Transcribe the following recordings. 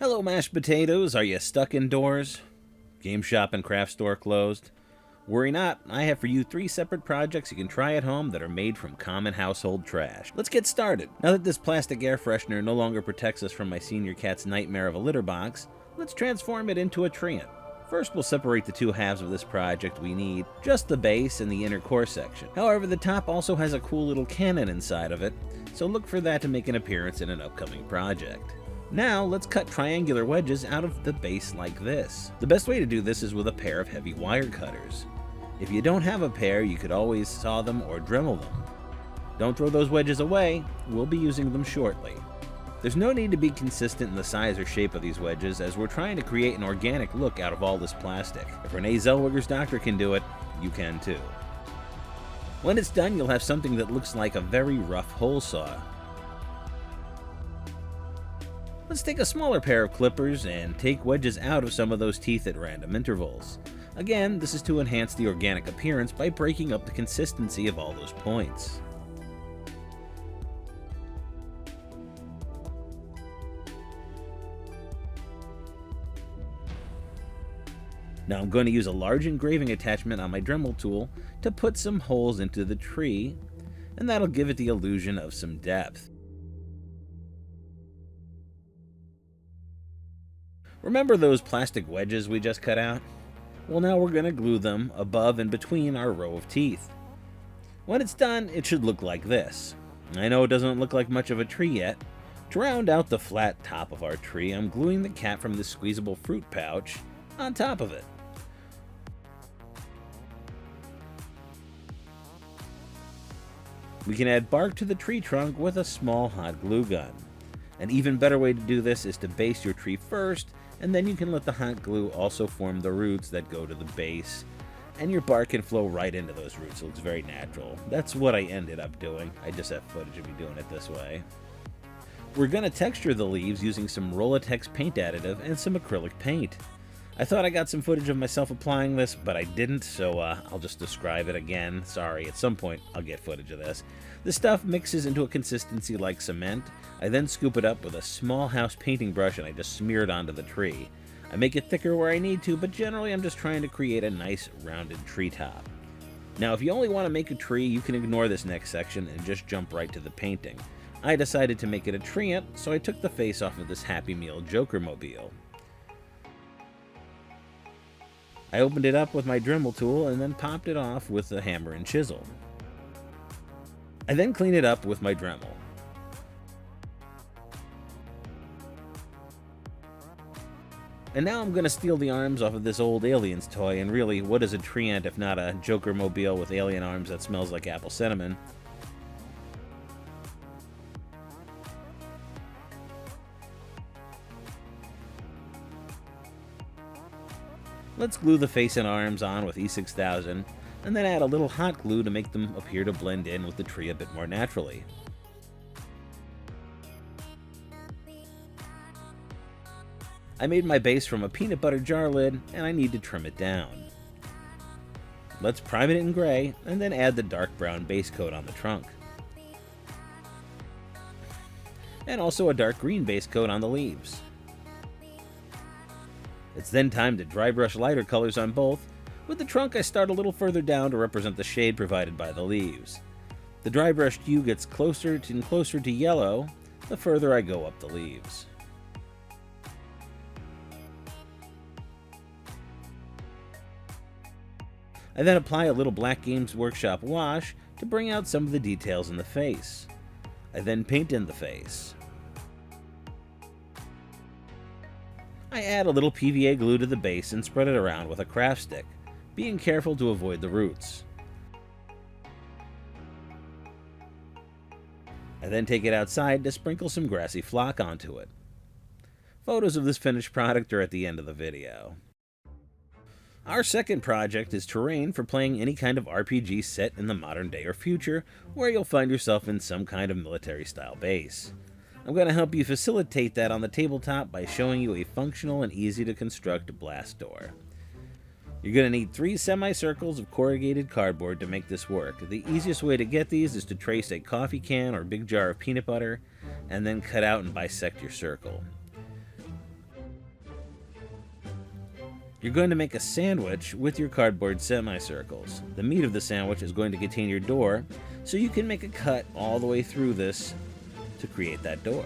Hello, mashed potatoes. Are you stuck indoors? Game shop and craft store closed? Worry not, I have for you 3 separate projects you can try at home that are made from common household trash. Let's get started. Now that this plastic air freshener no longer protects us from my senior cat's nightmare of a litter box, let's transform it into a treant. First, we'll separate the 2 halves of this project we need, just the base and the inner core section. However, the top also has a cool little cannon inside of it, so look for that to make an appearance in an upcoming project. Now, let's cut triangular wedges out of the base like this. The best way to do this is with a pair of heavy wire cutters. If you don't have a pair, you could always saw them or Dremel them. Don't throw those wedges away, we'll be using them shortly. There's no need to be consistent in the size or shape of these wedges, as we're trying to create an organic look out of all this plastic. If Renee Zellweger's doctor can do it, you can too. When it's done, you'll have something that looks like a very rough hole saw. Let's take a smaller pair of clippers and take wedges out of some of those teeth at random intervals. Again, this is to enhance the organic appearance by breaking up the consistency of all those points. Now I'm going to use a large engraving attachment on my Dremel tool to put some holes into the tree, and that'll give it the illusion of some depth. Remember those plastic wedges we just cut out? Well, now we're going to glue them above and between our row of teeth. When it's done, it should look like this. I know it doesn't look like much of a tree yet. To round out the flat top of our tree, I'm gluing the cap from this squeezable fruit pouch on top of it. We can add bark to the tree trunk with a small hot glue gun. An even better way to do this is to base your tree first, and then you can let the hot glue also form the roots that go to the base, and your bark can flow right into those roots. It looks very natural. That's what I ended up doing. I just have footage of me doing it this way. We're going to texture the leaves using some Rolatex paint additive and some acrylic paint. I thought I got some footage of myself applying this, but I didn't, so I'll just describe it again. Sorry, at some point I'll get footage of this. The stuff mixes into a consistency like cement. I then scoop it up with a small house painting brush and I just smear it onto the tree. I make it thicker where I need to, but generally I'm just trying to create a nice rounded tree top. Now, if you only want to make a tree, you can ignore this next section and just jump right to the painting. I decided to make it a treant, so I took the face off of this Happy Meal Joker mobile. I opened it up with my Dremel tool and then popped it off with a hammer and chisel. I then cleaned it up with my Dremel. And now I'm going to steal the arms off of this old Aliens toy, and really, what is a treant if not a Joker mobile with alien arms that smells like apple cinnamon? Let's glue the face and arms on with E6000, and then add a little hot glue to make them appear to blend in with the tree a bit more naturally. I made my base from a peanut butter jar lid, and I need to trim it down. Let's prime it in gray, and then add the dark brown base coat on the trunk. And also a dark green base coat on the leaves. It's then time to dry brush lighter colors on both. With the trunk, I start a little further down to represent the shade provided by the leaves. The dry brushed hue gets closer and closer to yellow the further I go up the leaves. I then apply a little Black Games Workshop wash to bring out some of the details in the face. I then paint in the face. I add a little PVA glue to the base and spread it around with a craft stick, being careful to avoid the roots. I then take it outside to sprinkle some grassy flock onto it. Photos of this finished product are at the end of the video. Our second project is terrain for playing any kind of RPG set in the modern day or future, where you'll find yourself in some kind of military-style base. I'm going to help you facilitate that on the tabletop by showing you a functional and easy to construct blast door. You're going to need 3 semicircles of corrugated cardboard to make this work. The easiest way to get these is to trace a coffee can or big jar of peanut butter, and then cut out and bisect your circle. You're going to make a sandwich with your cardboard semicircles. The meat of the sandwich is going to contain your door, so you can make a cut all the way through this to create that door.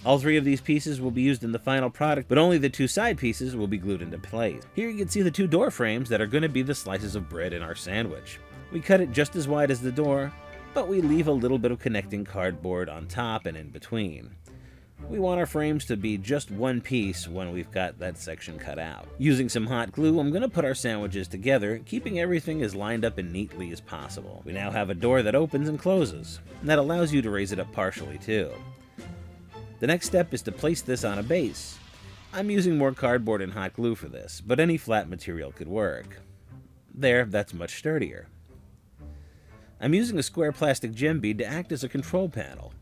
All three of these pieces will be used in the final product, but only the two side pieces will be glued into place. Here you can see the two door frames that are going to be the slices of bread in our sandwich. We cut it just as wide as the door, but we leave a little bit of connecting cardboard on top and in between. We want our frames to be just one piece when we've got that section cut out. Using some hot glue, I'm going to put our sandwiches together, keeping everything as lined up and neatly as possible. We now have a door that opens and closes, and that allows you to raise it up partially too. The next step is to place this on a base. I'm using more cardboard and hot glue for this, but any flat material could work. There, that's much sturdier. I'm using a square plastic gem bead to act as a control panel.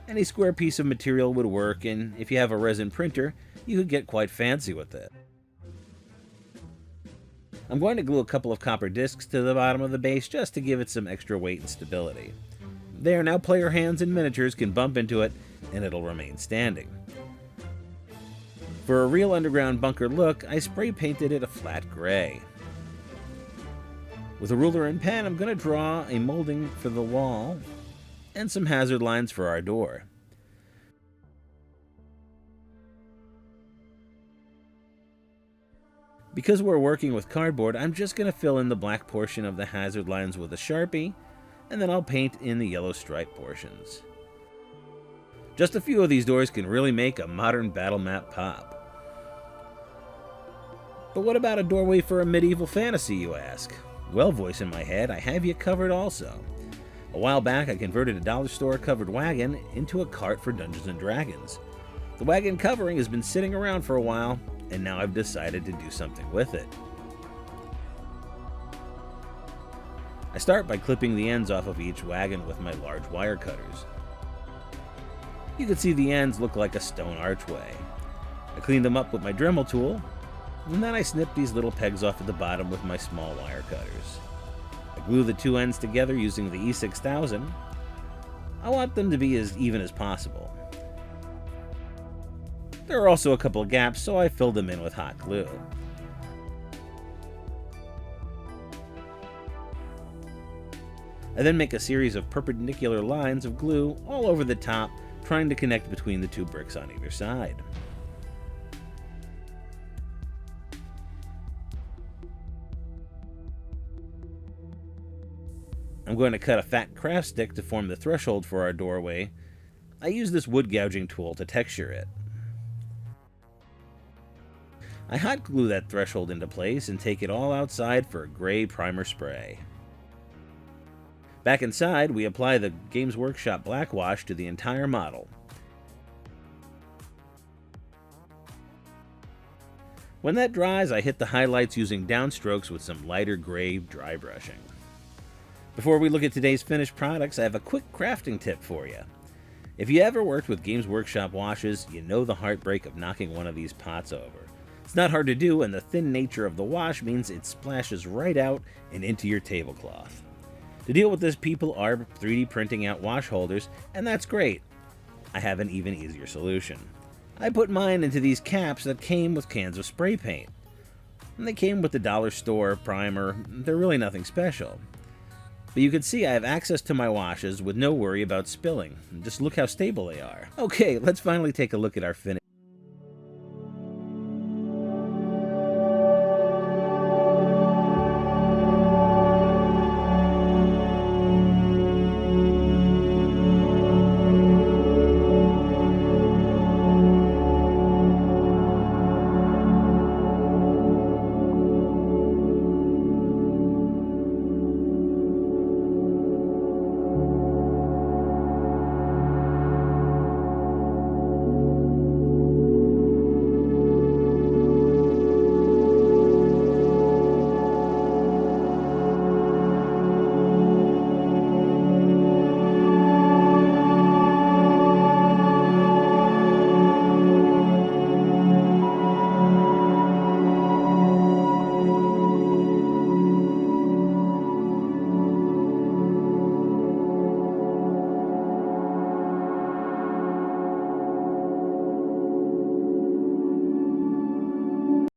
Any square piece of material would work, and if you have a resin printer, you could get quite fancy with it. I'm going to glue a couple of copper discs to the bottom of the base just to give it some extra weight and stability. There, now player hands and miniatures can bump into it, and it'll remain standing. For a real underground bunker look, I spray painted it a flat gray. With a ruler and pen, I'm going to draw a molding for the wall and some hazard lines for our door. Because we're working with cardboard, I'm just going to fill in the black portion of the hazard lines with a Sharpie, and then I'll paint in the yellow stripe portions. Just a few of these doors can really make a modern battle map pop. But what about a doorway for a medieval fantasy, you ask? Well, voice in my head, I have you covered also. A while back, I converted a dollar store covered wagon into a cart for Dungeons & Dragons. The wagon covering has been sitting around for a while, and now I've decided to do something with it. I start by clipping the ends off of each wagon with my large wire cutters. You can see the ends look like a stone archway. I clean them up with my Dremel tool, and then I snip these little pegs off at the bottom with my small wire cutters. I glue the two ends together using the E6000. I want them to be as even as possible. There are also a couple of gaps, so I filled them in with hot glue. I then make a series of perpendicular lines of glue all over the top, trying to connect between the two bricks on either side. I'm going to cut a fat craft stick to form the threshold for our doorway. I use this wood gouging tool to texture it. I hot glue that threshold into place and take it all outside for a gray primer spray. Back inside, we apply the Games Workshop black wash to the entire model. When that dries, I hit the highlights using downstrokes with some lighter gray dry brushing. Before we look at today's finished products, I have a quick crafting tip for you. If you ever worked with Games Workshop washes, you know the heartbreak of knocking one of these pots over. It's not hard to do, and the thin nature of the wash means it splashes right out and into your tablecloth. To deal with this, people are 3D printing out wash holders, and that's great. I have an even easier solution. I put mine into these caps that came with cans of spray paint. And they came with the dollar store primer. They're really nothing special. But you can see I have access to my washes with no worry about spilling. Just look how stable they are. Okay, let's finally take a look at our finished